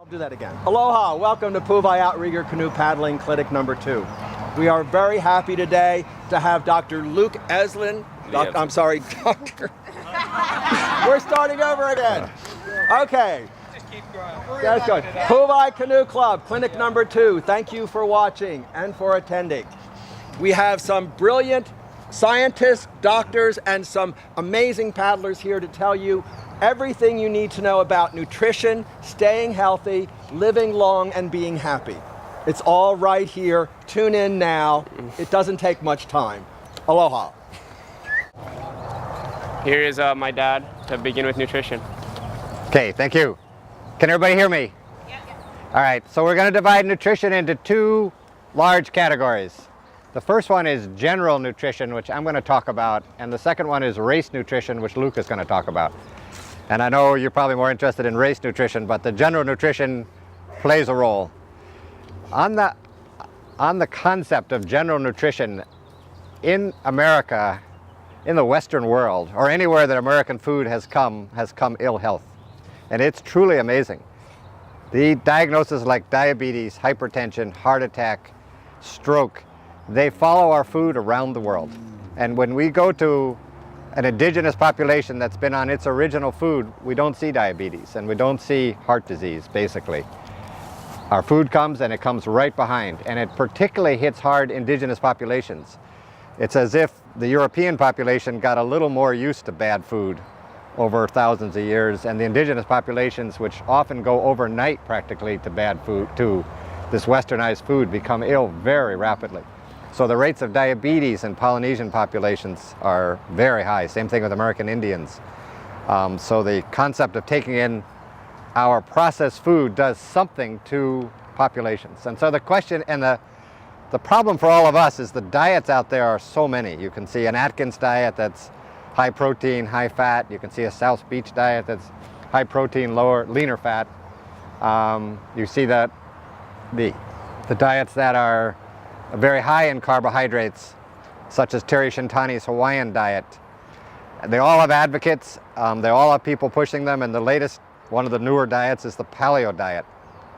I'll do that again. Aloha, welcome to Pu'uvai Outrigger Canoe Paddling Clinic number 2. We are very happy today to have Dr. Luke Evslin. I'm sorry, Dr. We're starting over again. Okay. Just keep going. That's good. Pu'uvai Canoe Club, Clinic number 2. Thank you for watching and for attending. We have some brilliant scientists, doctors, and some amazing paddlers here to tell you everything you need to know about nutrition, staying healthy, living long, and being happy. It's all right here. Tune in now. It doesn't take much time. Aloha. Here is my dad to begin with nutrition. Okay, thank you. Can everybody hear me? Yeah. All right, so we're going to divide nutrition into 2 large categories. The first one is general nutrition, which I'm going to talk about, and the second one is race nutrition, which Luke is going to talk about. And I know you're probably more interested in race nutrition, but the general nutrition plays a role. On the concept of general nutrition in America, in the Western world, or anywhere that American food has come ill health. And it's truly amazing. The diagnoses like diabetes, hypertension, heart attack, stroke, they follow our food around the world. And when we go to an indigenous population that's been on its original food, we don't see diabetes and we don't see heart disease, basically. Our food comes and it comes right behind, and it particularly hits hard indigenous populations. It's as if the European population got a little more used to bad food over thousands of years, and the indigenous populations, which often go overnight practically to bad food, to this westernized food, become ill very rapidly. So the rates of diabetes in Polynesian populations are very high. Same thing with American Indians. So the concept of taking in our processed food does something to populations. And so the question and the problem for all of us is the diets out there are so many. You can see an Atkins diet that's high protein, high fat. You can see a South Beach diet that's high protein, leaner fat. You see that the diets that are very high in carbohydrates, such as Terry Shintani's Hawaiian diet. They all have advocates. They all have people pushing them, and the latest, one of the newer diets is the paleo diet.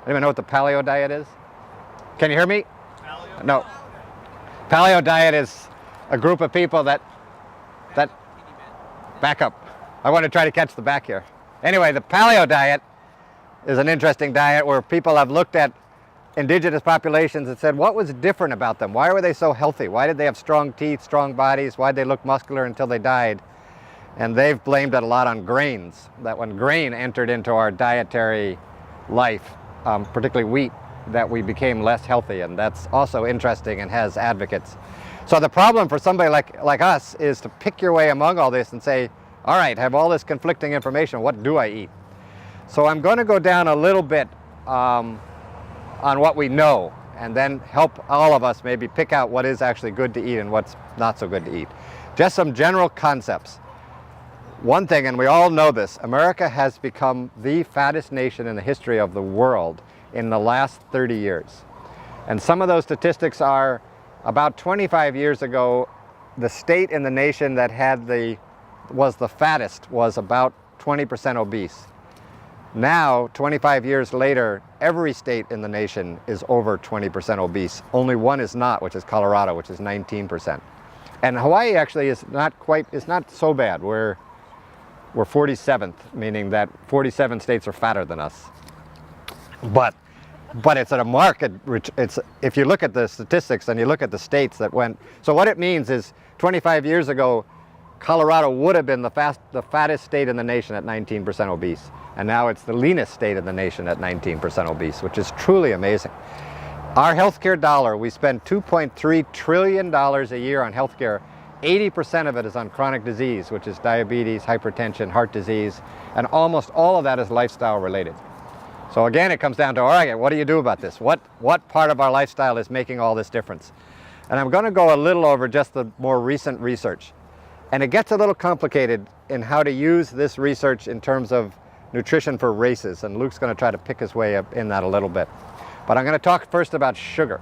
Anyone know what the paleo diet is? Can you hear me? Paleo? No. Paleo diet is a group of people that back up. I want to try to catch the back here. Anyway, the paleo diet is an interesting diet where people have looked at indigenous populations and said, what was different about them? Why were they so healthy? Why did they have strong teeth, strong bodies? Why did they look muscular until they died? And they've blamed it a lot on grains, that when grain entered into our dietary life, particularly wheat, that we became less healthy, and that's also interesting and has advocates. So the problem for somebody like us is to pick your way among all this and say, all right, I have all this conflicting information, what do I eat? So I'm going to go down a little bit on what we know, and then help all of us maybe pick out what is actually good to eat and what's not so good to eat. Just some general concepts. One thing, and we all know this, America has become the fattest nation in the history of the world in the last 30 years. And some of those statistics are about 25 years ago, the state in the nation that was the fattest was about 20% obese. Now, 25 years later, every state in the nation is over 20% obese. Only one is not, which is Colorado, which is 19%. And Hawaii actually is not so bad. We're 47th, meaning that 47 states are fatter than us. But it's at a market, if you look at the statistics and you look at the states that went, so what it means is 25 years ago, Colorado would have been the fattest state in the nation at 19% obese. And now it's the leanest state in the nation at 19% obese, which is truly amazing. Our healthcare dollar, we spend $2.3 trillion a year on healthcare. 80% of it is on chronic disease, which is diabetes, hypertension, heart disease, and almost all of that is lifestyle related. So again, it comes down to, all right, what do you do about this? What part of our lifestyle is making all this difference? And I'm going to go a little over just the more recent research. And it gets a little complicated in how to use this research in terms of nutrition for races, and Luke's going to try to pick his way up in that a little bit. But I'm going to talk first about sugar.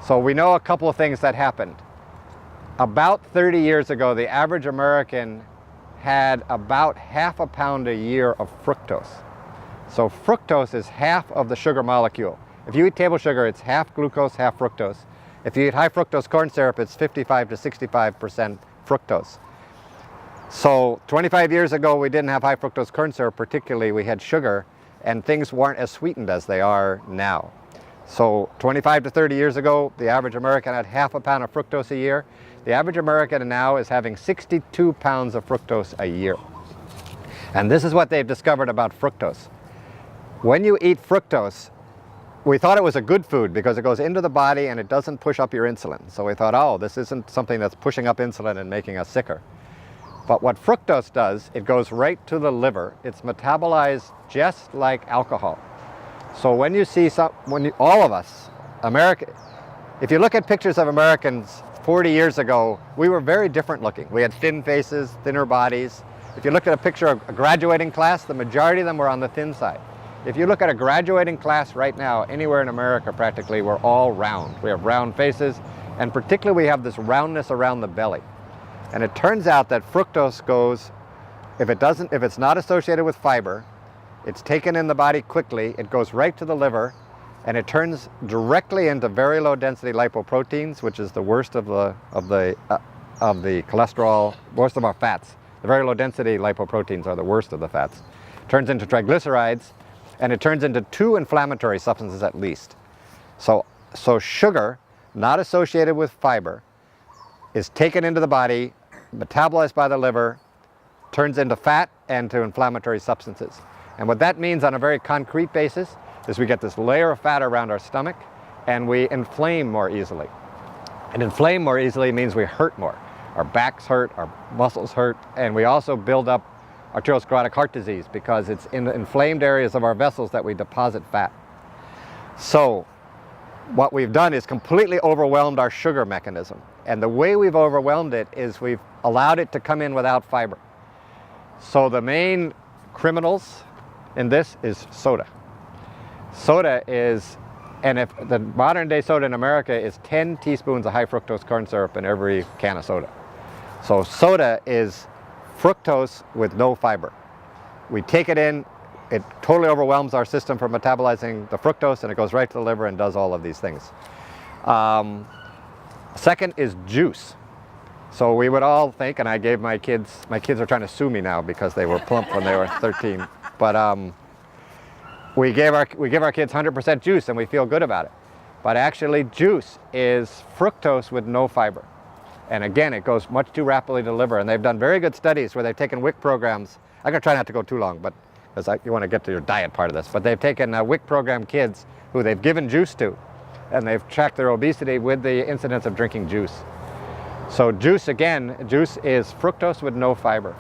So we know a couple of things that happened. About 30 years ago, the average American had about half a pound a year of fructose. So fructose is half of the sugar molecule. If you eat table sugar, it's half glucose, half fructose. If you eat high fructose corn syrup, it's 55 to 65% fructose. So 25 years ago, we didn't have high fructose corn syrup particularly. We had sugar, and things weren't as sweetened as they are now. So 25 to 30 years ago, the average American had half a pound of fructose a year. The average American now is having 62 pounds of fructose a year. And this is what they've discovered about fructose. When you eat fructose, we thought it was a good food because it goes into the body and it doesn't push up your insulin. So we thought, oh, this isn't something that's pushing up insulin and making us sicker. But what fructose does, it goes right to the liver. It's metabolized just like alcohol. So when you see all of us, if you look at pictures of Americans 40 years ago, we were very different looking. We had thin faces, thinner bodies. If you look at a picture of a graduating class, the majority of them were on the thin side. If you look at a graduating class right now, anywhere in America practically, we're all round. We have round faces, and particularly we have this roundness around the belly. And it turns out that fructose goes, if it's not associated with fiber, it's taken in the body quickly, it goes right to the liver, and it turns directly into very low density lipoproteins, which is the worst of the cholesterol, worst of our fats. The very low density lipoproteins are the worst of the fats. Turns into triglycerides, and it turns into 2 inflammatory substances at least. So sugar, not associated with fiber, is taken into the body, metabolized by the liver, turns into fat and to inflammatory substances. And what that means on a very concrete basis is we get this layer of fat around our stomach and we inflame more easily. And inflame more easily means we hurt more. Our backs hurt, our muscles hurt, and we also build up arteriosclerotic heart disease because it's in the inflamed areas of our vessels that we deposit fat. So what we've done is completely overwhelmed our sugar mechanism. And the way we've overwhelmed it is we've allowed it to come in without fiber. So the main criminals in this is soda. Soda is, and if the modern day soda in America is 10 teaspoons of high fructose corn syrup in every can of soda. So soda is fructose with no fiber. We take it in, it totally overwhelms our system for metabolizing the fructose, and it goes right to the liver and does all of these things. Second is juice. So we would all think, and I gave my kids are trying to sue me now because they were plump when they were 13, but we give our kids 100% juice and we feel good about it. But actually juice is fructose with no fiber. And again, it goes much too rapidly to the liver. And they've done very good studies where they've taken WIC programs. I'm going to try not to go too long, but because you want to get to your diet part of this. But they've taken WIC program kids who they've given juice to, and they've tracked their obesity with the incidence of drinking juice. So juice, again, juice is fructose with no fiber.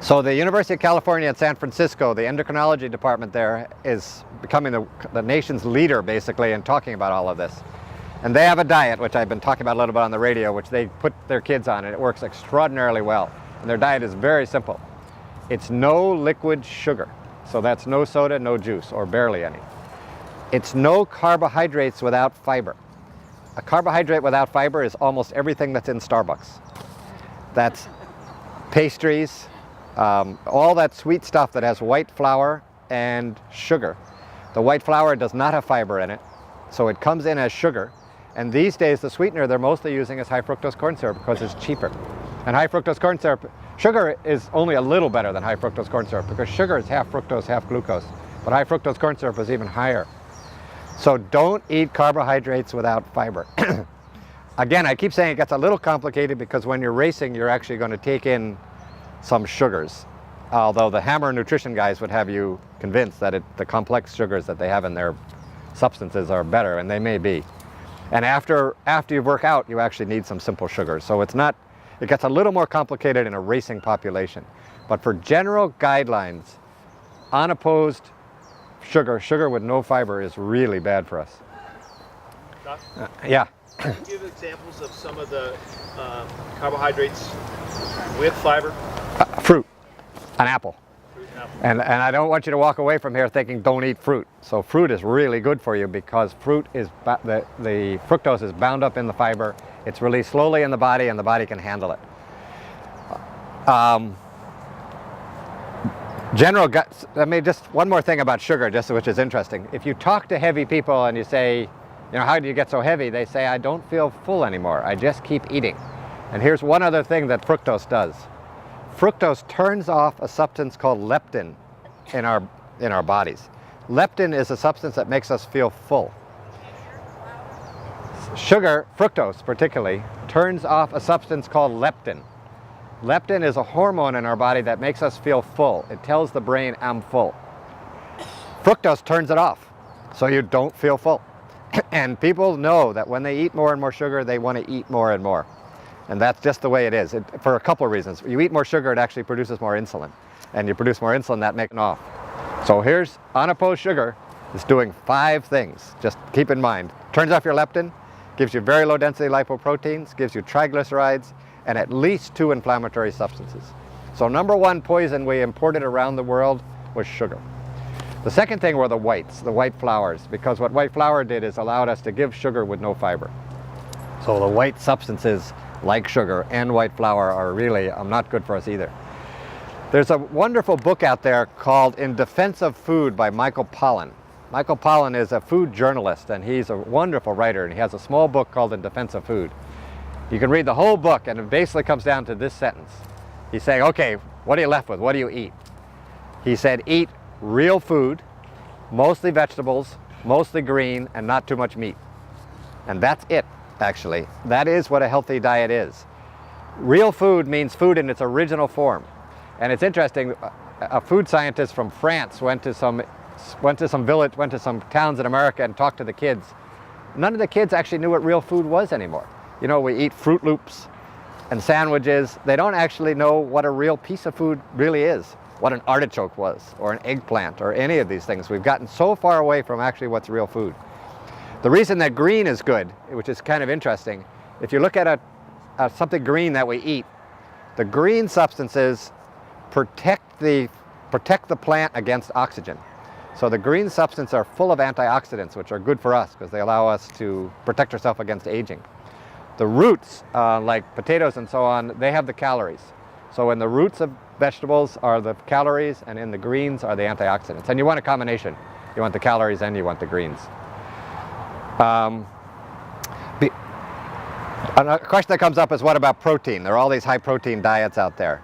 So the University of California at San Francisco, the endocrinology department there is becoming the nation's leader basically in talking about all of this. And they have a diet, which I've been talking about a little bit on the radio, which they put their kids on, and it works extraordinarily well. And their diet is very simple. It's no liquid sugar. So that's no soda, no juice, or barely any. It's no carbohydrates without fiber. A carbohydrate without fiber is almost everything that's in Starbucks. That's pastries, all that sweet stuff that has white flour and sugar. The white flour does not have fiber in it, so it comes in as sugar. And these days, the sweetener they're mostly using is high fructose corn syrup because it's cheaper. And high fructose corn syrup, sugar is only a little better than high fructose corn syrup because sugar is half fructose, half glucose. But high fructose corn syrup is even higher. So don't eat carbohydrates without fiber. Again, I keep saying it gets a little complicated because when you're racing, you're actually going to take in some sugars. Although the Hammer nutrition guys would have you convinced that the complex sugars that they have in their substances are better, and they may be. And after you work out, you actually need some simple sugars. So it gets a little more complicated in a racing population. But for general guidelines, unopposed sugar with no fiber is really bad for us. Yeah. Can you give examples of some of the carbohydrates with fiber? Fruit, an apple. And I don't want you to walk away from here thinking don't eat fruit. So fruit is really good for you because fruit is, the fructose is bound up in the fiber. It's released slowly in the body and the body can handle it. General gut, I mean, just one more thing about sugar, just which is interesting. If you talk to heavy people and you say, you know, how do you get so heavy? They say, I don't feel full anymore. I just keep eating. And here's one other thing that fructose does. Fructose turns off a substance called leptin in our bodies. Leptin is a substance that makes us feel full. Sugar, fructose particularly, turns off a substance called leptin. Leptin is a hormone in our body that makes us feel full. It tells the brain, I'm full. Fructose turns it off, so you don't feel full. And people know that when they eat more and more sugar, they want to eat more and more. And that's just the way it is, for a couple of reasons. You eat more sugar, it actually produces more insulin. And you produce more insulin, that makes it off. So here's unopposed sugar. It's doing 5 things. Just keep in mind. Turns off your leptin, gives you very low density lipoproteins, gives you triglycerides, and at least 2 inflammatory substances. So number 1 poison we imported around the world was sugar. The second thing were the whites, the white flours, because what white flour did is allowed us to give sugar with no fiber. So the white substances like sugar and white flour are really not good for us either. There's a wonderful book out there called In Defense of Food by Michael Pollan. Michael Pollan is a food journalist and he's a wonderful writer, and he has a small book called In Defense of Food. You can read the whole book and it basically comes down to this sentence. He's saying, okay, what are you left with? What do you eat? He said, eat real food, mostly vegetables, mostly green, and not too much meat. And that's it, actually. That is what a healthy diet is. Real food means food in its original form. And it's interesting, a food scientist from France went to some towns in America and talked to the kids. None of the kids actually knew what real food was anymore. You know, we eat Fruit Loops and sandwiches. They don't actually know what a real piece of food really is, what an artichoke was, or an eggplant, or any of these things. We've gotten so far away from actually what's real food. The reason that green is good, which is kind of interesting, if you look at something green that we eat, the green substances protect the plant against oxygen. So the green substances are full of antioxidants, which are good for us because they allow us to protect ourselves against aging. The roots, like potatoes and so on, they have the calories. So in the roots of vegetables are the calories, and in the greens are the antioxidants. And you want a combination. You want the calories and you want the greens. A question that comes up is, what about protein? There are all these high protein diets out there.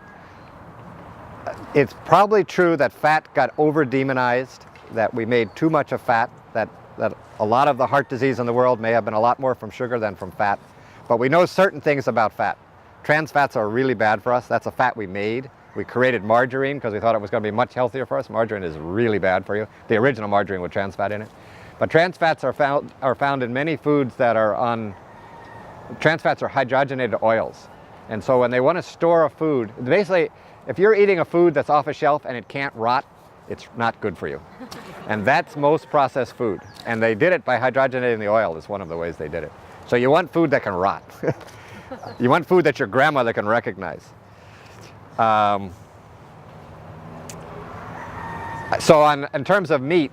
It's probably true that fat got over-demonized, that we made too much of fat, that a lot of the heart disease in the world may have been a lot more from sugar than from fat. But we know certain things about fat. Trans fats are really bad for us. That's a fat we made. We created margarine because we thought it was going to be much healthier for us. Margarine is really bad for you. The original margarine with trans fat in it. But trans fats are found in many foods that are trans fats are hydrogenated oils. And so when they want to store a food, basically, if you're eating a food that's off a shelf and it can't rot, it's not good for you. And that's most processed food. And they did it by hydrogenating the oil, is one of the ways they did it. So you want food that can rot. You want food that your grandmother can recognize. In terms of meat,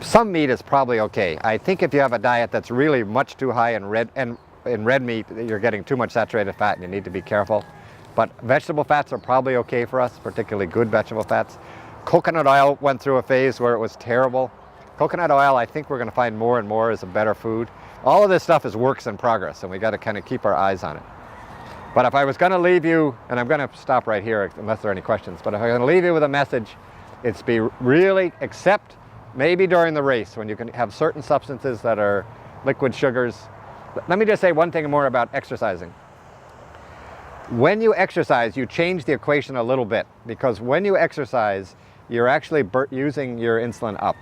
some meat is probably okay. I think if you have a diet that's really much too high in red meat, you're getting too much saturated fat and you need to be careful. But vegetable fats are probably okay for us, particularly good vegetable fats. Coconut oil went through a phase where it was terrible. Coconut oil, I think we're going to find more and more is a better food. All of this stuff is works in progress, and we got to kind of keep our eyes on it. But if I was going to leave you, and I'm going to stop right here unless there are any questions, but if I'm going to leave you with a message, it's be really, except maybe during the race when you can have certain substances that are liquid sugars. Let me just say one thing more about exercising. When you exercise, you change the equation a little bit, because when you exercise, you're actually using your insulin up.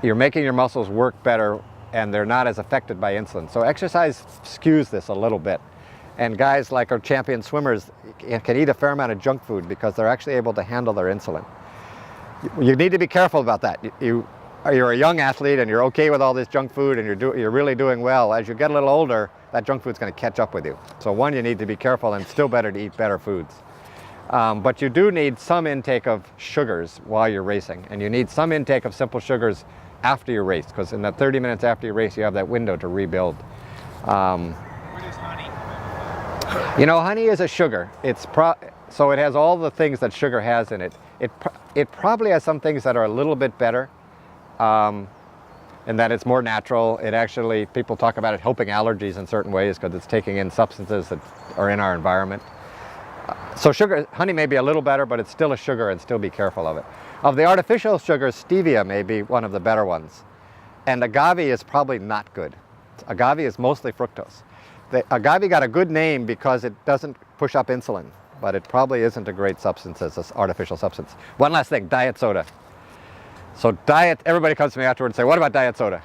You're making your muscles work better, and they're not as affected by insulin. So exercise skews this a little bit. And guys like our champion swimmers can eat a fair amount of junk food because they're actually able to handle their insulin. You need to be careful about that. You're a young athlete and you're okay with all this junk food and you're really doing well. As you get a little older, that junk food's going to catch up with you. So one, you need to be careful, and still better to eat better foods. But you do need some intake of sugars while you're racing, and you need some intake of simple sugars after your race, because in the 30 minutes after your race, you have that window to rebuild. What is honey? You know, honey is a sugar. So it has all the things that sugar has in it. It probably has some things that are a little bit better, in that it's more natural. It actually, people talk about it helping allergies in certain ways because it's taking in substances that are in our environment. So honey may be a little better, but it's still a sugar, and still be careful of it. Of the artificial sugars, stevia may be one of the better ones. And agave is probably not good. Agave is mostly fructose. The agave got a good name because it doesn't push up insulin, but it probably isn't a great substance as an artificial substance. One last thing, diet soda. So everybody comes to me afterwards and say, what about diet soda?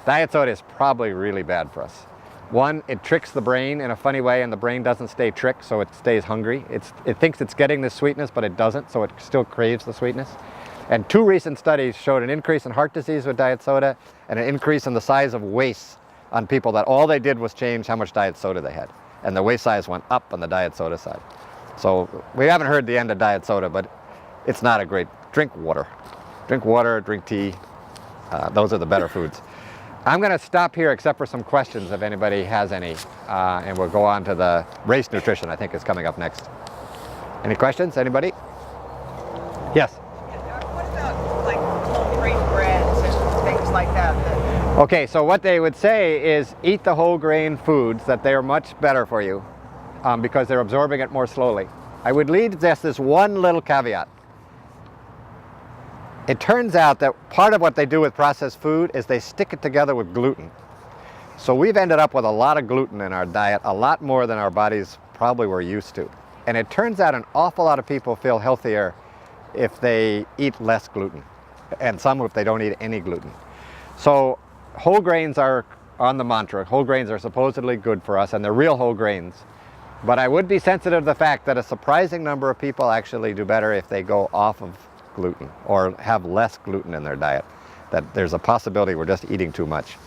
Diet soda is probably really bad for us. One, it tricks the brain in a funny way, and the brain doesn't stay tricked, so it stays hungry. It thinks it's getting this sweetness, but it doesn't, so it still craves the sweetness. And 2 recent studies showed an increase in heart disease with diet soda and an increase in the size of waists on people that all they did was change how much diet soda they had. And the waist size went up on the diet soda side. So we haven't heard the end of diet soda, but it's not a great, drink water. Drink water, drink tea. Those are the better foods. I'm going to stop here except for some questions if anybody has any, and we'll go on to the race nutrition, I think, is coming up next. Any questions? Anybody? Yes? What about like whole grain breads and things like that? Okay, so what they would say is eat the whole grain foods, that they are much better for you because they're absorbing it more slowly. I would lead just this one little caveat. It turns out that part of what they do with processed food is they stick it together with gluten. So we've ended up with a lot of gluten in our diet, a lot more than our bodies probably were used to. And it turns out an awful lot of people feel healthier if they eat less gluten, and some if they don't eat any gluten. So whole grains are on the mantra. Whole grains are supposedly good for us, and they're real whole grains. But I would be sensitive to the fact that a surprising number of people actually do better if they go off of gluten or have less gluten in their diet, that there's a possibility we're just eating too much.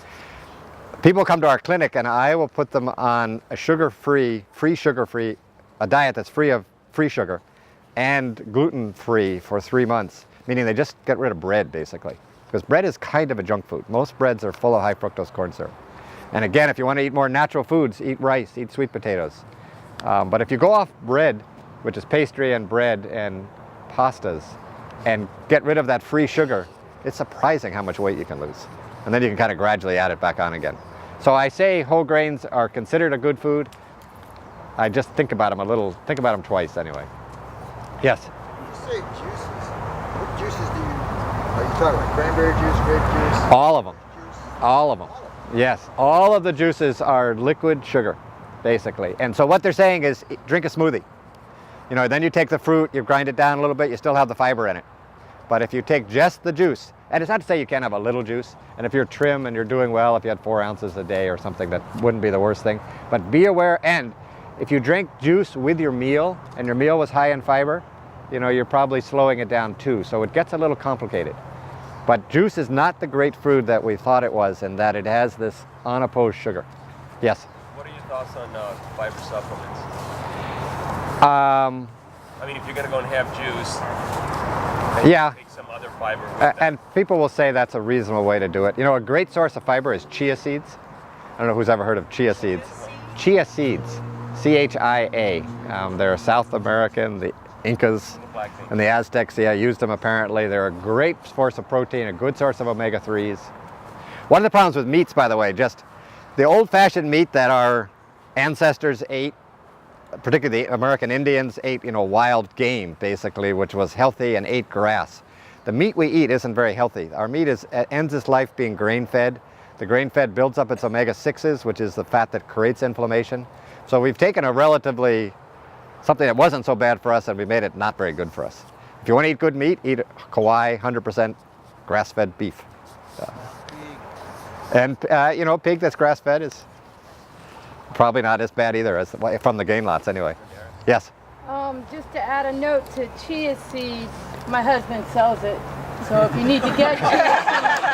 People come to our clinic and I will put them on a sugar-free, a diet that's free of free sugar and gluten-free for 3 months, meaning they just get rid of bread basically. Because bread is kind of a junk food. Most breads are full of high fructose corn syrup. And again, if you want to eat more natural foods, eat rice, eat sweet potatoes. But if you go off bread, which is pastry and bread and pastas, and get rid of that free sugar, it's surprising how much weight you can lose. And then you can kind of gradually add it back on again. So I say whole grains are considered a good food. I just think about them twice anyway. Yes? When you say juices, what juices are you talking about? Cranberry juice, grape juice? All of them. Juice? All of them. Yes, all of the juices are liquid sugar, basically. And so what they're saying is drink a smoothie. You know, then you take the fruit, you grind it down a little bit, you still have the fiber in it. But if you take just the juice, and it's not to say you can't have a little juice, and if you're trim and you're doing well, if you had 4 ounces a day or something, that wouldn't be the worst thing. But be aware, and if you drink juice with your meal, and your meal was high in fiber, you know, you're probably slowing it down too. So it gets a little complicated. But juice is not the great food that we thought it was, in that it has this unopposed sugar. Yes? What are your thoughts on fiber supplements? I mean, if you're going to go and have juice, then Yeah. you take some other fiber with that. And people will say that's a reasonable way to do it. You know, a great source of fiber is chia seeds. I don't know who's ever heard of chia seeds. Chia seeds, C-H-I-A. They're South American, the Incas Black thing. and the Aztecs, used them apparently. They're a great source of protein, a good source of omega-3s. One of the problems with meats, by the way, just the old-fashioned meat that our ancestors ate, particularly the American Indians ate, you know, wild game basically, which was healthy and ate grass. The meat we eat isn't very healthy. Our meat ends its life being grain-fed. The grain-fed builds up its omega-6s, which is the fat that creates inflammation. So we've taken something that wasn't so bad for us, and we made it not very good for us. If you want to eat good meat, eat Kauai 100% grass-fed beef. And you know, pig that's grass-fed is probably not as bad either, as from the game lots anyway. Yes? Just to add a note to chia seeds, my husband sells it. So if you need to get chia seeds,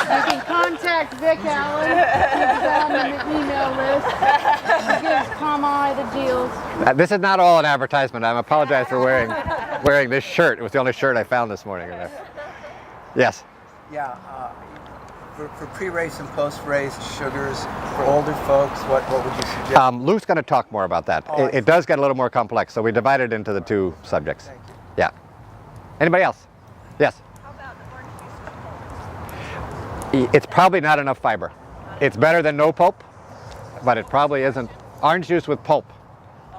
you can contact Vic Allen. He's down in the email list. He gives Kamai the deals. This is not all an advertisement. I apologize for wearing this shirt. It was the only shirt I found this morning. Yes? Yeah, For pre-race and post-race sugars for older folks, what would you suggest? Lou's going to talk more about that. Oh, It does get a little more complex, so we divided into the two subjects. Thank you. Yeah. Anybody else? Yes. How about the orange juice with pulp? It's probably not enough fiber. It's better than no pulp, but it probably isn't. Orange juice with pulp.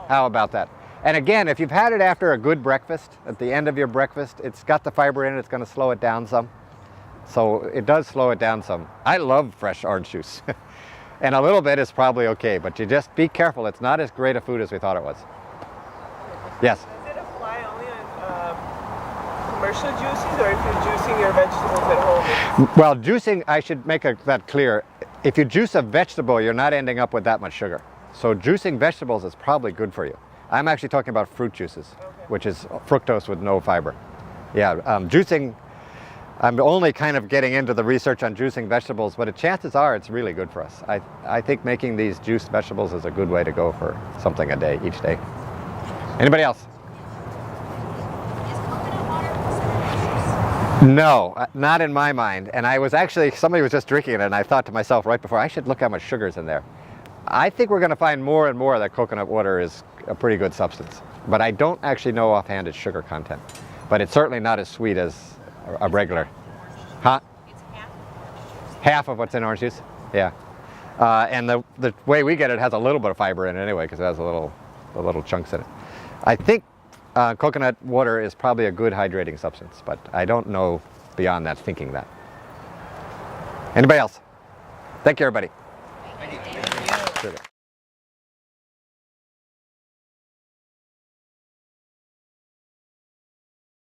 How about that? And again, if you've had it after a good breakfast, at the end of your breakfast, it's got the fiber in it, it's going to slow it down some. So it does slow it down some. I love fresh orange juice. And a little bit is probably okay, but you just be careful. It's not as great a food as we thought it was. Yes? Does it apply only on commercial juices, or if you're juicing your vegetables at home? Well, juicing, I should make that clear. If you juice a vegetable, you're not ending up with that much sugar. So juicing vegetables is probably good for you. I'm actually talking about fruit juices, which is fructose with no fiber. Yeah, juicing, I'm only kind of getting into the research on juicing vegetables, but chances are it's really good for us. I think making these juiced vegetables is a good way to go for something a day, each day. Anybody else? No, not in my mind. And I was actually, somebody was just drinking it, and I thought to myself right before, I should look how much sugar's in there. I think we're going to find more and more that coconut water is a pretty good substance. But I don't actually know offhand its sugar content. But it's certainly not as sweet as a regular. Huh? It's Half of what's in orange juice? Yeah. And the way we get it has a little bit of fiber in it anyway, because it has the little chunks in it. I think coconut water is probably a good hydrating substance, but I don't know beyond that thinking that. Anybody else? Thank you, everybody.